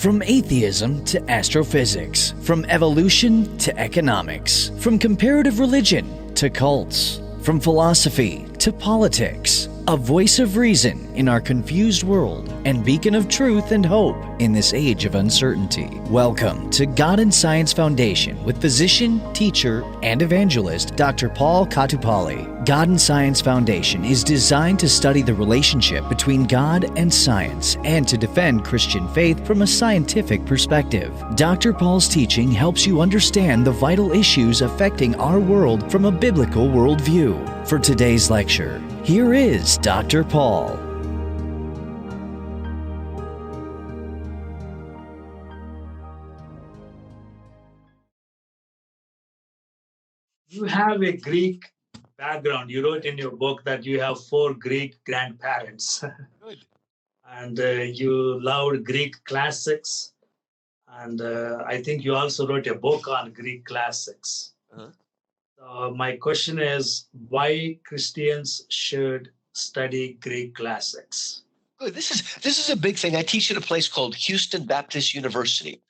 From atheism to astrophysics, from evolution to economics, from comparative religion to cults, from philosophy to politics, a voice of reason in our confused world and beacon of truth and hope in this age of uncertainty. Welcome to God and Science Foundation with physician, teacher, and evangelist Dr. Paul Katupali. God and Science Foundation is designed to study the relationship between God and science and to defend Christian faith from a scientific perspective. Dr. Paul's teaching helps you understand the vital issues affecting our world from a biblical worldview. For today's lecture, here is Dr. Paul. You have a Greek background. You wrote in your book that you have 4 Greek grandparents. Good. And you loved Greek classics. And I think you also wrote a book on Greek classics. My question is, why Christians should study Greek classics? Good. This is a big thing. I teach at a place called Houston Baptist University,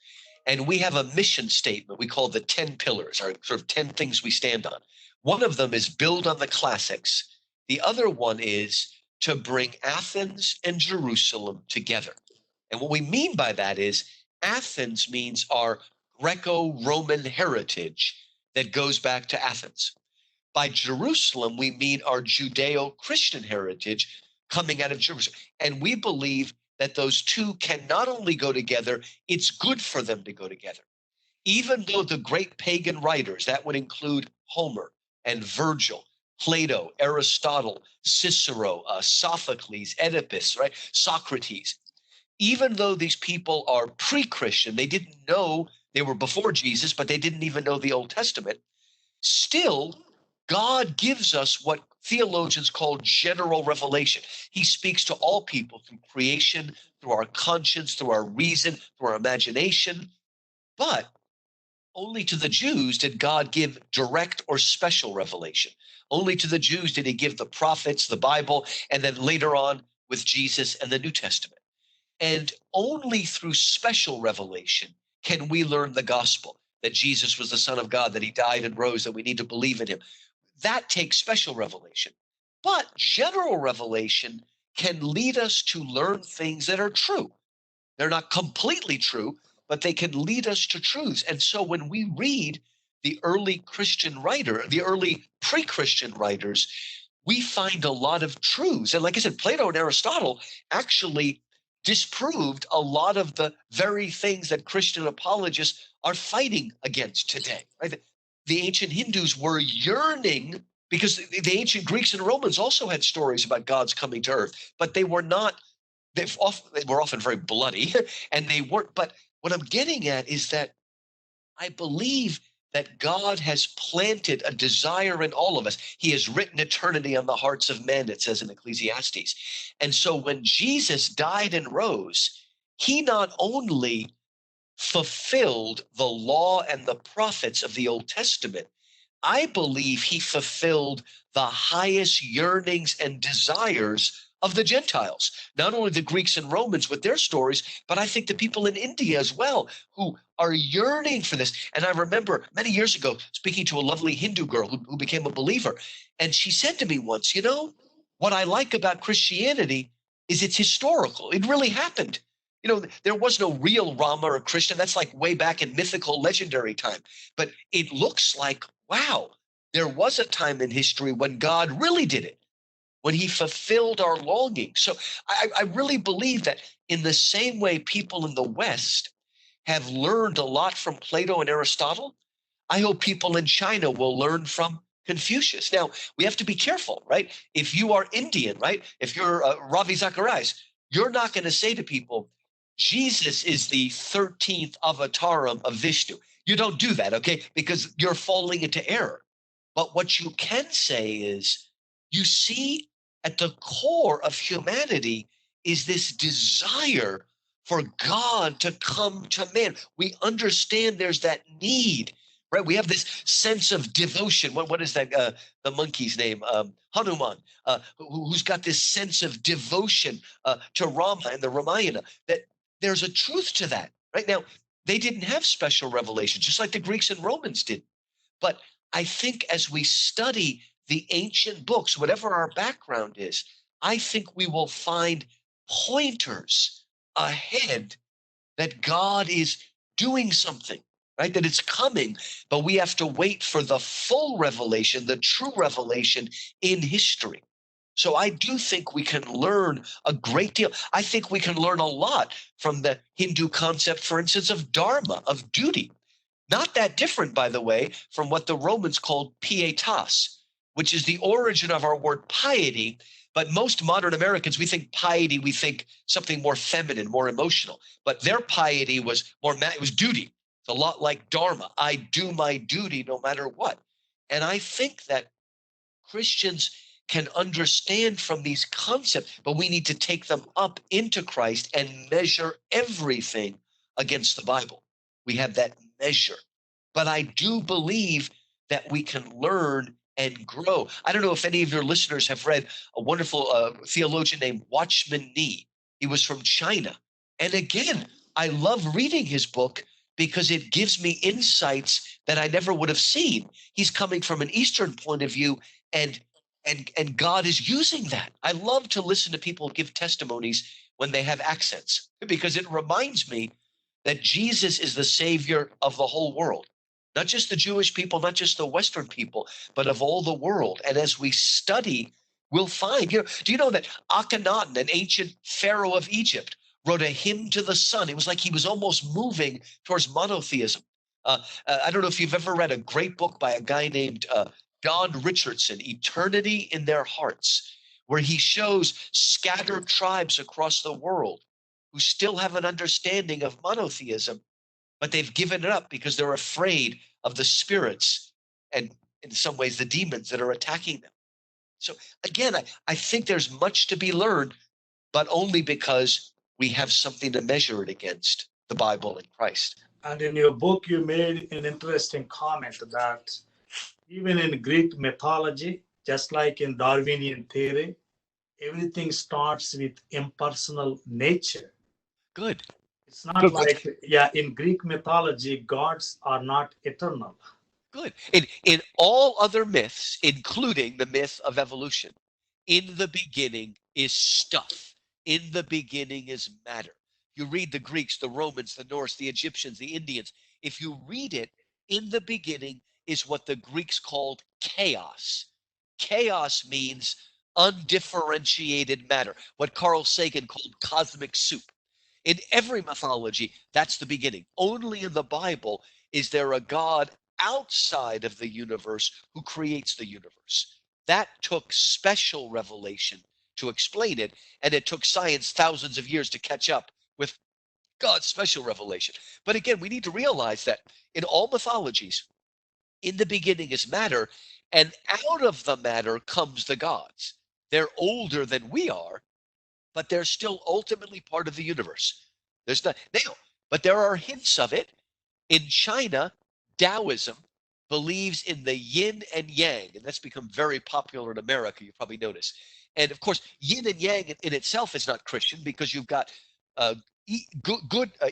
and we have a mission statement we call the 10 pillars, or sort of 10 things we stand on. One of them is build on the classics. The other one is to bring Athens and Jerusalem together. And what we mean by that is Athens means our Greco-Roman heritage that goes back to Athens. By Jerusalem, we mean our Judeo-Christian heritage coming out of Jerusalem. And we believe that those two can not only go together, it's good for them to go together. Even though the great pagan writers, that would include Homer and Virgil, Plato, Aristotle, Cicero, Sophocles, Oedipus, right? Socrates, even though these people are pre-Christian, they didn't know, they were before Jesus, but they didn't even know the Old Testament, still God gives us what theologians call general revelation. He speaks to all people through creation, through our conscience, through our reason, through our imagination. But only to the Jews did God give direct or special revelation. Only to the Jews did he give the prophets, the Bible, and then later on with Jesus and the New Testament. And only through special revelation can we learn the gospel, that Jesus was the Son of God, that he died and rose, that we need to believe in him. That takes special revelation. But general revelation can lead us to learn things that are true. They're not completely true, but they can lead us to truths. And so when we read the early Christian writer, the early pre-Christian writers, we find a lot of truths. And like I said, Plato and Aristotle actually disproved a lot of the very things that Christian apologists are fighting against today. Right? The ancient Hindus were yearning, because the ancient Greeks and Romans also had stories about God's coming to earth, but they were not, they were often very bloody, and they weren't. But what I'm getting at is that I believe that God has planted a desire in all of us. He has written eternity on the hearts of men, it says in Ecclesiastes. And so when Jesus died and rose, he not only fulfilled the law and the prophets of the Old Testament, I believe he fulfilled the highest yearnings and desires of the Gentiles, not only the Greeks and Romans with their stories, but I think the people in India as well who are yearning for this. And I remember many years ago speaking to a lovely Hindu girl who became a believer. And she said to me once, you know, what I like about Christianity is it's historical. It really happened. You know, there was no real Rama or Krishna. That's like way back in mythical, legendary time. But it looks like, wow, there was a time in history when God really did it, when he fulfilled our longing. So I really believe that in the same way people in the West have learned a lot from Plato and Aristotle, I hope people in China will learn from Confucius. Now, we have to be careful, right? If you are Indian, right? If you're Ravi Zacharias, you're not going to say to people, Jesus is the 13th avataram of Vishnu. You don't do that, okay? Because you're falling into error. But what you can say is, you see, at the core of humanity is this desire for God to come to man. We understand there's that need, right? We have this sense of devotion. What is that? The monkey's name, Hanuman, who's got this sense of devotion to Rama and the Ramayana. That there's a truth to that. right? Now, they didn't have special revelation, just like the Greeks and Romans did. But I think as we study the ancient books, whatever our background is, I think we will find pointers ahead that God is doing something, right? That it's coming, but we have to wait for the full revelation, the true revelation in history. So I do think we can learn a great deal. I think we can learn a lot from the Hindu concept, for instance, of dharma, of duty. Not that different, by the way, from what the Romans called pietas, which is the origin of our word piety. But most modern Americans, we think piety, we think something more feminine, more emotional. But their piety was it was duty. It's a lot like dharma. I do my duty no matter what. And I think that Christians can understand from these concepts, but we need to take them up into Christ and measure everything against the Bible. We have that measure. But I do believe that we can learn and grow. I don't know if any of your listeners have read a wonderful theologian named Watchman Nee. He was from China. And again, I love reading his book because it gives me insights that I never would have seen. He's coming from an Eastern point of view, and God is using that. I love to listen to people give testimonies when they have accents, because it reminds me that Jesus is the Savior of the whole world, not just the Jewish people, not just the Western people, but of all the world. And as we study, we'll find, do you know that Akhenaten, an ancient pharaoh of Egypt, wrote a hymn to the sun? It was like he was almost moving towards monotheism. I don't know if you've ever read a great book by a guy named Don Richardson, Eternity in Their Hearts, where he shows scattered tribes across the world who still have an understanding of monotheism, but they've given it up because they're afraid of the spirits and, in some ways, the demons that are attacking them. So again, I think there's much to be learned, but only because we have something to measure it against, the Bible and Christ. And in your book, you made an interesting comment that even in Greek mythology, just like in Darwinian theory, everything starts with impersonal nature. Good. It's not like, in Greek mythology, gods are not eternal. Good. In all other myths, including the myth of evolution, in the beginning is stuff. In the beginning is matter. You read the Greeks, the Romans, the Norse, the Egyptians, the Indians. If you read it, in the beginning is what the Greeks called chaos. Chaos means undifferentiated matter, what Carl Sagan called cosmic soup. In every mythology, that's the beginning. Only in the Bible is there a God outside of the universe who creates the universe. That took special revelation to explain it, and it took science thousands of years to catch up with God's special revelation. But again, we need to realize that in all mythologies, in the beginning is matter, and out of the matter comes the gods. They're older than we are, but they're still ultimately part of the universe. There's not now, but there are hints of it. In China, Taoism believes in the yin and yang, and that's become very popular in America, you probably notice. And of course, yin and yang in itself is not Christian, because you've got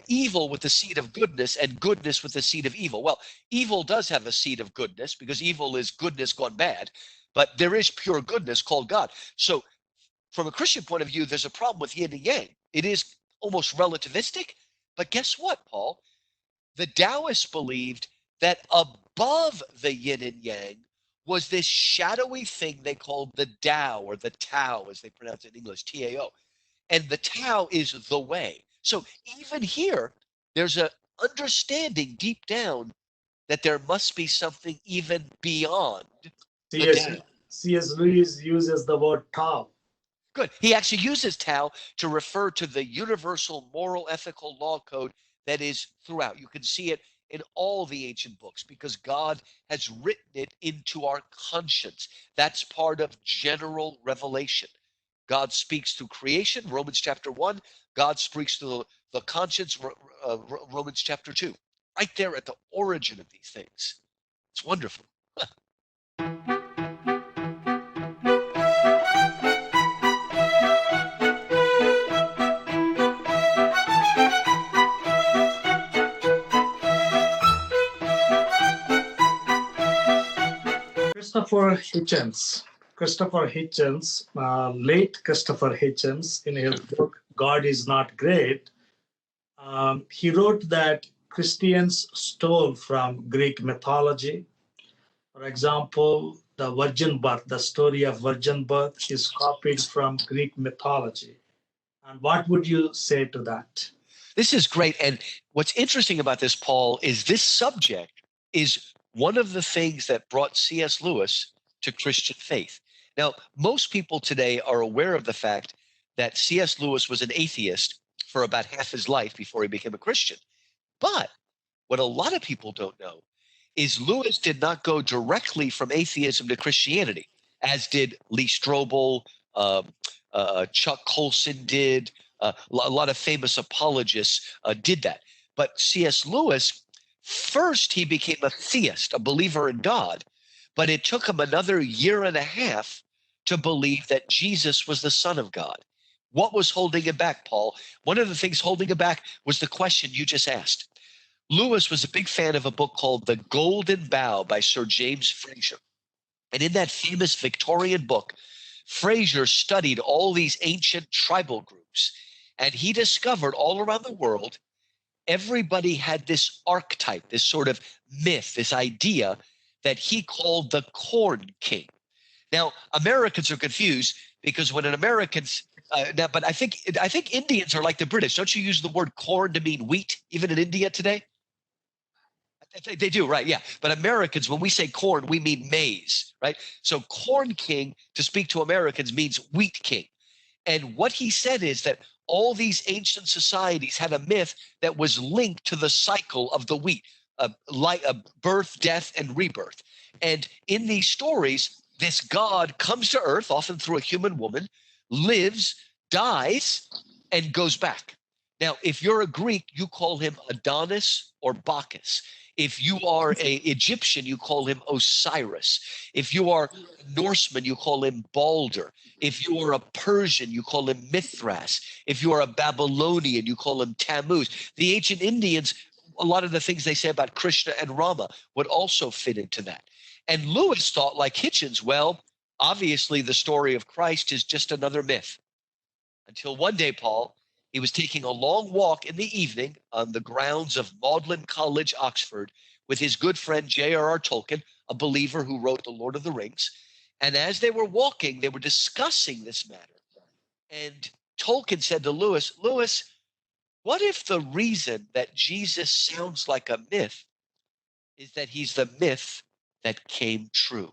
evil with the seed of goodness and goodness with the seed of evil. Well, evil does have a seed of goodness, because evil is goodness gone bad, but there is pure goodness called God. So from a Christian point of view, there's a problem with yin and yang. It is almost relativistic, but guess what, Paul? The Taoists believed that above the yin and yang was this shadowy thing they called the Tao, or the Tao, as they pronounce it in English, T-A-O. And the Tao is the way. So even here, there's an understanding deep down that there must be something even beyond. C.S. Lewis uses the word Tao. Good. He actually uses Tao to refer to the universal moral ethical law code that is throughout. You can see it in all the ancient books, because God has written it into our conscience. That's part of general revelation. God speaks through creation, Romans chapter 1. God speaks through the conscience, Romans chapter 2. Right there at the origin of these things. It's wonderful. Christopher Hitchens, late Christopher Hitchens, in his book God is Not Great, he wrote that Christians stole from Greek mythology. For example, the virgin birth, the story of virgin birth is copied from Greek mythology. And what would you say to that? This is great. And what's interesting about this, Paul, is this subject is one of the things that brought C.S. Lewis to Christian faith. Now, most people today are aware of the fact that C.S. Lewis was an atheist for about half his life before he became a Christian. But what a lot of people don't know is Lewis did not go directly from atheism to Christianity, as did Lee Strobel, Chuck Colson did. A lot of famous apologists did that. But C.S. Lewis, first he became a theist, a believer in God, but it took him another year and a half to believe that Jesus was the Son of God. What was holding him back, Paul? One of the things holding him back was the question you just asked. Lewis was a big fan of a book called The Golden Bough by Sir James Frazer. And in that famous Victorian book, Frazer studied all these ancient tribal groups, and he discovered all around the world, everybody had this archetype, this sort of myth, this idea that he called the Corn King. Now, Americans are confused because when an American's but I think Indians are like the British. Don't you use the word corn to mean wheat, even in India today? They do, right? Yeah. But Americans, when we say corn, we mean maize, right? So Corn King, to speak to Americans, means wheat king. And what he said is that all these ancient societies had a myth that was linked to the cycle of the wheat, like birth, death, and rebirth. And in these stories, this god comes to earth, often through a human woman, lives, dies, and goes back. Now, if you're a Greek, you call him Adonis or Bacchus. If you are an Egyptian, you call him Osiris. If you are Norseman, you call him Balder. If you are a Persian, you call him Mithras. If you are a Babylonian, you call him Tammuz. The ancient Indians, a lot of the things they say about Krishna and Rama would also fit into that. And Lewis thought, like Hitchens, well, obviously the story of Christ is just another myth. Until one day, Paul, he was taking a long walk in the evening on the grounds of Magdalen College, Oxford, with his good friend J.R.R. Tolkien, a believer who wrote The Lord of the Rings. And as they were walking, they were discussing this matter. And Tolkien said to Lewis, Lewis, what if the reason that Jesus sounds like a myth is that he's the myth that came true?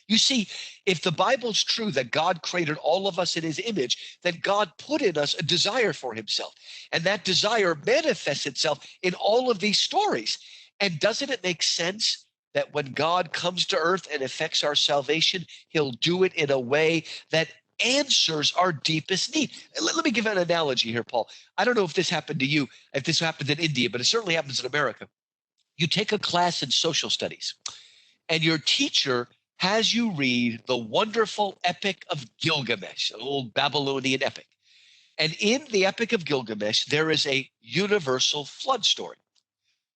You see, if the Bible's true that God created all of us in his image, then God put in us a desire for himself. And that desire manifests itself in all of these stories. And doesn't it make sense that when God comes to earth and effects our salvation, he'll do it in a way that answers our deepest need? Let me give an analogy here, Paul. I don't know if this happened to you, if this happened in India, but it certainly happens in America. You take a class in social studies, and your teacher has you read the wonderful Epic of Gilgamesh, an old Babylonian epic. And in the Epic of Gilgamesh, there is a universal flood story.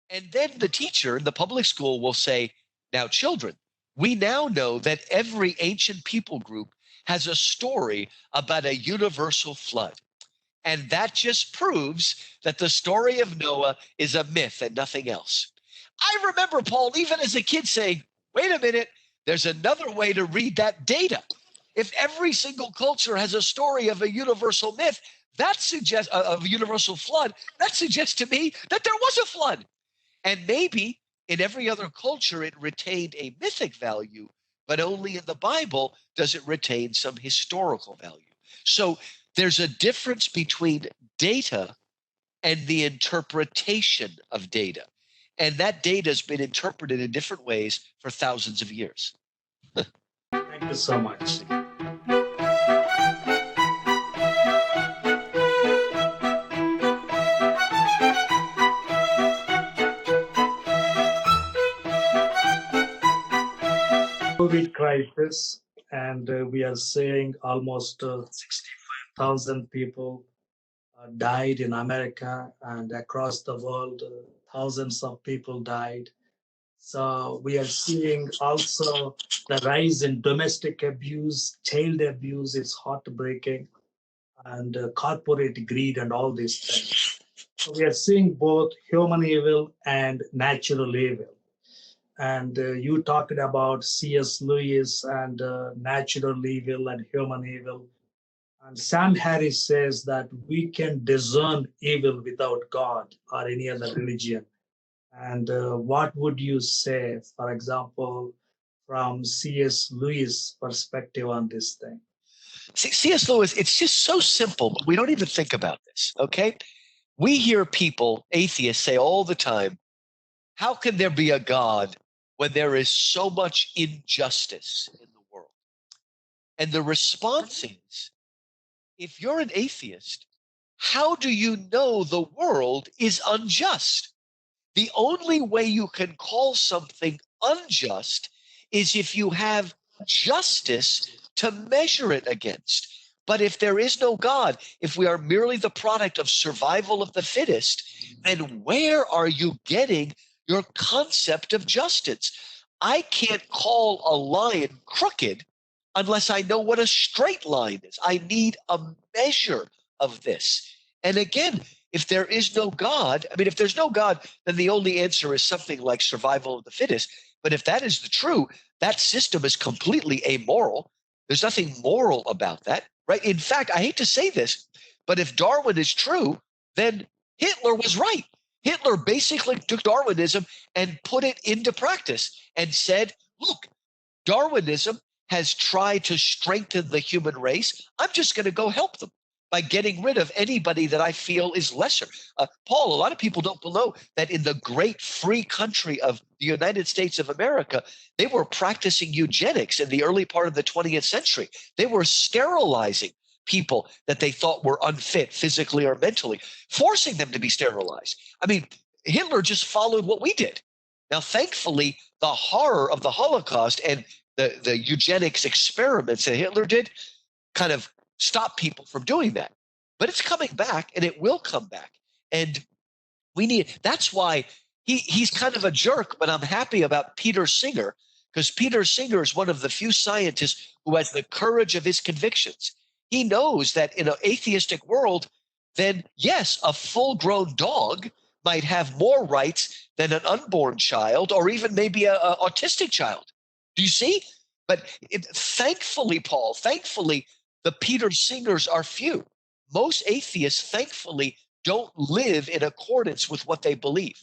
And then the teacher in the public school will say, now, children, we now know that every ancient people group has a story about a universal flood. And that just proves that the story of Noah is a myth and nothing else. I remember, Paul, even as a kid saying, wait a minute, there's another way to read that data. If every single culture has a story of a universal myth, that suggests of a universal flood, that suggests to me that there was a flood. And maybe in every other culture, it retained a mythic value, but only in the Bible does it retain some historical value. So there's a difference between data and the interpretation of data. And that data has been interpreted in different ways for thousands of years. Thank you so much. COVID crisis, and we are saying almost 65,000 people died in America, and across the world, thousands of people died. So we are seeing also the rise in domestic abuse, child abuse. It's heartbreaking, and corporate greed and all these things. So we are seeing both human evil and natural evil. And you talked about C.S. Lewis and natural evil and human evil. And Sam Harris says that we can discern evil without God or any other religion. And what would you say, for example, from C.S. Lewis' perspective on this thing? See, C.S. Lewis, it's just so simple, but we don't even think about this, okay? We hear people, atheists, say all the time, how can there be a God when there is so much injustice in the world? And the response is, if you're an atheist, how do you know the world is unjust? The only way you can call something unjust is if you have justice to measure it against. But if there is no God, if we are merely the product of survival of the fittest, then where are you getting your concept of justice? I can't call a line crooked unless I know what a straight line is. I need a measure of this. And again, if there is no God, I mean, if there's no God, then the only answer is something like survival of the fittest. But if that is the true, that system is completely amoral. There's nothing moral about that, right? In fact, I hate to say this, but if Darwin is true, then Hitler was right. Hitler basically took Darwinism and put it into practice and said, look, Darwinism has tried to strengthen the human race. I'm just going to go help them by getting rid of anybody that I feel is lesser. Paul, a lot of people don't know that in the great free country of the United States of America, they were practicing eugenics in the early part of the 20th century. They were sterilizing people that they thought were unfit physically or mentally, forcing them to be sterilized. I mean, Hitler just followed what we did. Now, thankfully, the horror of the Holocaust and the eugenics experiments that Hitler did kind of stop people from doing that. But it's coming back, and it will come back. And that's why he's kind of a jerk, but I'm happy about Peter Singer, because Peter Singer is one of the few scientists who has the courage of his convictions. He knows that in an atheistic world, then yes, a full-grown dog might have more rights than an unborn child or even maybe an autistic child. Do you see? But thankfully, Paul, the Peter Singers are few. Most atheists, thankfully, don't live in accordance with what they believe,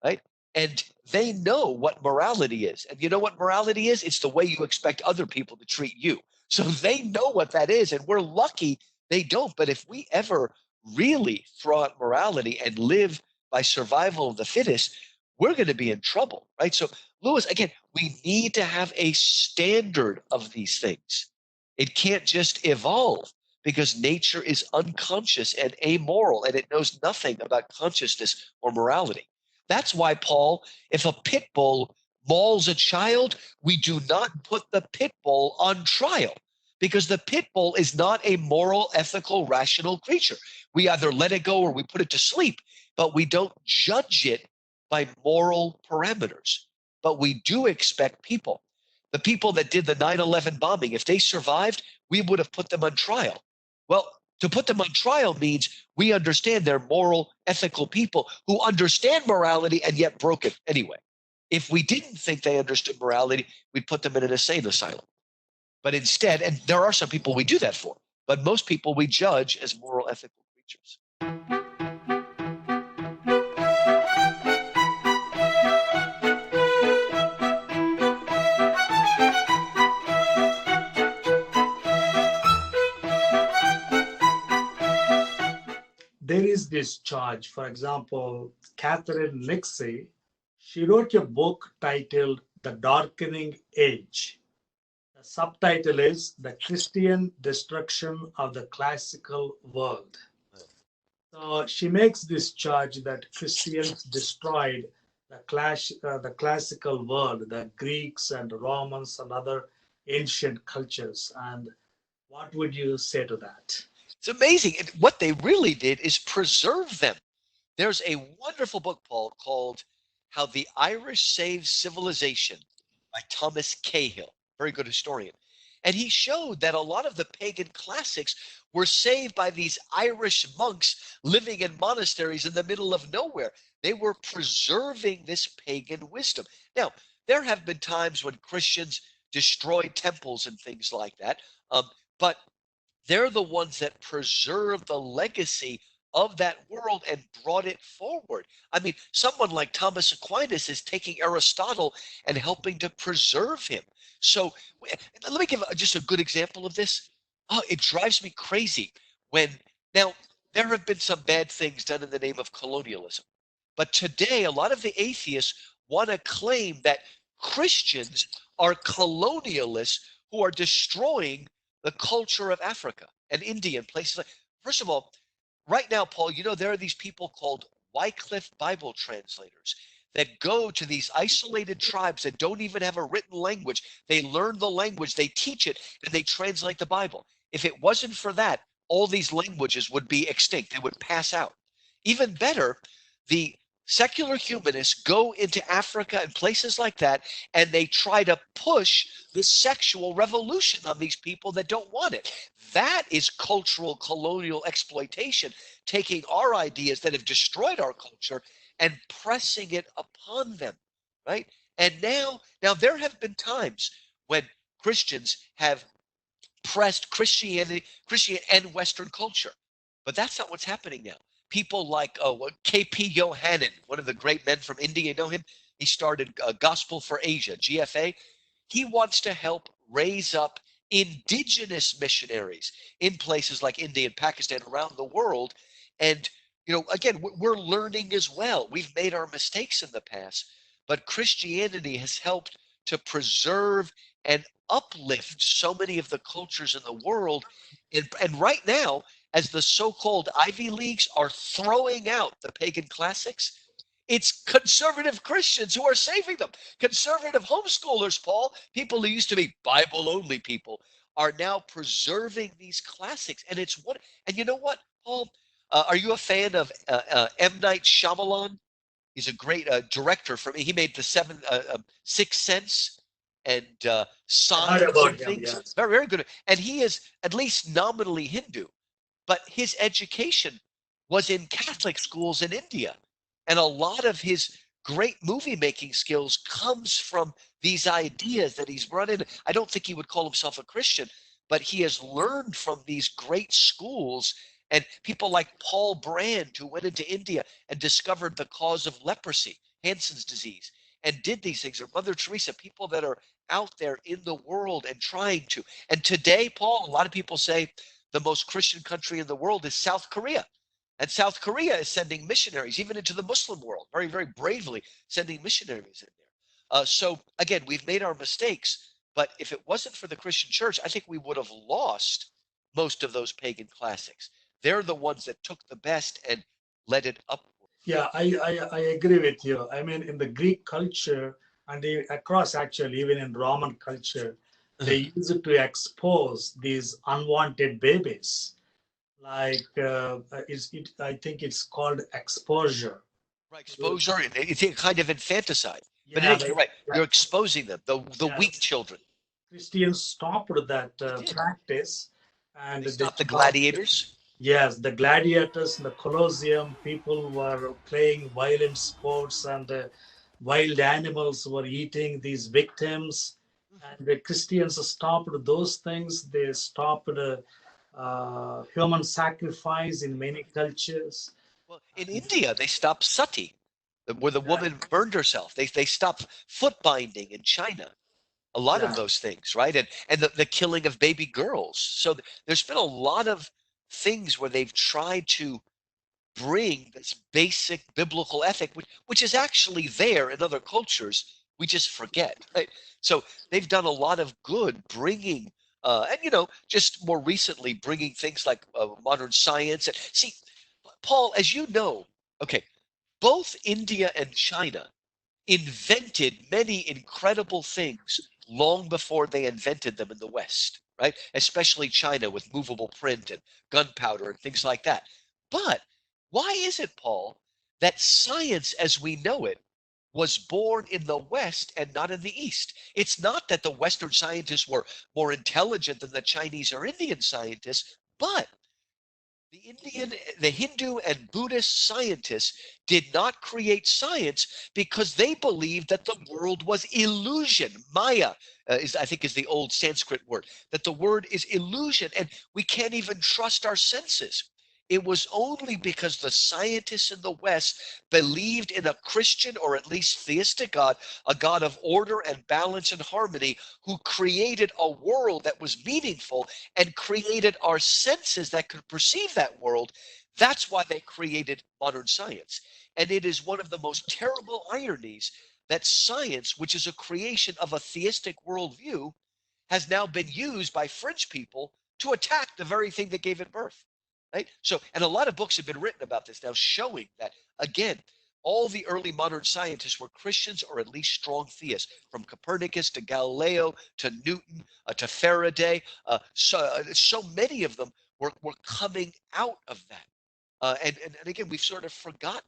right? And they know what morality is. And you know what morality is? It's the way you expect other people to treat you. So they know what that is, and we're lucky they don't. But if we ever really throw out morality and live by survival of the fittest, we're going to be in trouble, right? So, Lewis, again, we need to have a standard of these things. It can't just evolve because nature is unconscious and amoral, and it knows nothing about consciousness or morality. That's why, Paul, if a pit bull mauls a child, we do not put the pit bull on trial because the pit bull is not a moral, ethical, rational creature. We either let it go or we put it to sleep, but we don't judge it by moral parameters. But we do expect people. The people that did the 9/11 bombing, if they survived, we would have put them on trial. Well, to put them on trial means we understand they're moral, ethical people who understand morality and yet broke it anyway. If we didn't think they understood morality, we'd put them in an insane asylum. But instead, and there are some people we do that for, but most people we judge as moral, ethical creatures. There is this charge. For example, Catherine Nixie, she wrote a book titled The Darkening Age. The subtitle is The Christian Destruction of the Classical World. So she makes this charge that Christians destroyed the classical world, the Greeks and Romans and other ancient cultures. And what would you say to that? It's amazing. And what they really did is preserve them. There's a wonderful book, Paul, called How the Irish Saved Civilization by Thomas Cahill, very good historian. And he showed that a lot of the pagan classics were saved by these Irish monks living in monasteries in the middle of nowhere. They were preserving this pagan wisdom. Now, there have been times when Christians destroyed temples and things like that, but they're the ones that preserve the legacy of that world and brought it forward. I mean, someone like Thomas Aquinas is taking Aristotle and helping to preserve him. So let me give just a good example of this. Oh, it drives me crazy when now there have been some bad things done in the name of colonialism. But today, a lot of the atheists want to claim that Christians are colonialists who are destroying the culture of Africa and India and places like. First of all, right now, Paul, you know, there are these people called Wycliffe Bible translators that go to these isolated tribes that don't even have a written language. They learn the language, they teach it, and they translate the Bible. If it wasn't for that, all these languages would be extinct. They would pass out. Even better, the secular humanists go into Africa and places like that, and they try to push the sexual revolution on these people that don't want it. That is cultural colonial exploitation, taking our ideas that have destroyed our culture and pressing it upon them, right? And now there have been times when Christians have pressed Christianity and Western culture, but that's not what's happening now. People like K.P. Yohannan, one of the great men from India, you know him? He started Gospel for Asia, GFA. He wants to help raise up indigenous missionaries in places like India and Pakistan around the world. And, you know, again, we're learning as well. We've made our mistakes in the past, but Christianity has helped to preserve and uplift so many of the cultures in the world. And right now, as the so-called Ivy Leagues are throwing out the pagan classics, it's conservative Christians who are saving them. Conservative homeschoolers, Paul, people who used to be Bible-only people, are now preserving these classics. And it's what, and you know what, Paul? Are you a fan of M. Night Shyamalan? He's a great director. He made the Sixth Sense and I heard Signs about and him, things. yes. Very, very good. And he is at least nominally Hindu, but his education was in Catholic schools in India. And a lot of his great movie making skills comes from these ideas that he's brought in. I don't think he would call himself a Christian, but he has learned from these great schools and people like Paul Brand, who went into India and discovered the cause of leprosy, Hansen's disease, and did these things, or Mother Teresa, people that are out there in the world and trying to. And today, Paul, a lot of people say the most Christian country in the world is South Korea. And South Korea is sending missionaries, even into the Muslim world, very, very bravely sending missionaries in there. So again, we've made our mistakes, but if it wasn't for the Christian church, I think we would have lost most of those pagan classics. They're the ones that took the best and led it upward. Yeah, I agree with you. I mean, in the Greek culture and across actually, even in Roman culture, they use it to expose these unwanted babies. Like, I think it's called exposure. Right, exposure, it's a kind of infanticide. But Yeah, you're right, yeah, you're exposing them, the yeah. weak children. Christians stopped that They did. practice, and They they stopped the stopped. gladiators. Yes, the gladiators in the Colosseum, people were playing violent sports, and wild animals were eating these victims. And the Christians stopped those things. They stopped human sacrifice in many cultures. Well, in India, they stopped sati, where the Yeah, woman burned herself. They stopped foot binding in China. A lot of yeah, those things, right? And the killing of baby girls. So there's been a lot of things where they've tried to bring this basic biblical ethic, which is actually there in other cultures. We just forget, right? So they've done a lot of good bringing, and you know, just more recently bringing things like modern science. And see, Paul, as you know, okay, both India and China invented many incredible things long before they invented them in the West, right? Especially China with movable print and gunpowder and things like that. But why is it, Paul, that science as we know it was born in the West and not in the East. It's not that the Western scientists were more intelligent than the Chinese or Indian scientists, but the Hindu and Buddhist scientists did not create science because they believed that the world was illusion. Maya I think is the old Sanskrit word, that the word is illusion and we can't even trust our senses. It was only because the scientists in the West believed in a Christian or at least theistic God, a God of order and balance and harmony, who created a world that was meaningful and created our senses that could perceive that world. That's why they created modern science. And it is one of the most terrible ironies that science, which is a creation of a theistic worldview, has now been used by French people to attack the very thing that gave it birth. Right? So, and a lot of books have been written about this now, showing that, again, all the early modern scientists were Christians or at least strong theists, from Copernicus to Galileo to Newton to Faraday. So many of them were coming out of that. And again, we've sort of forgotten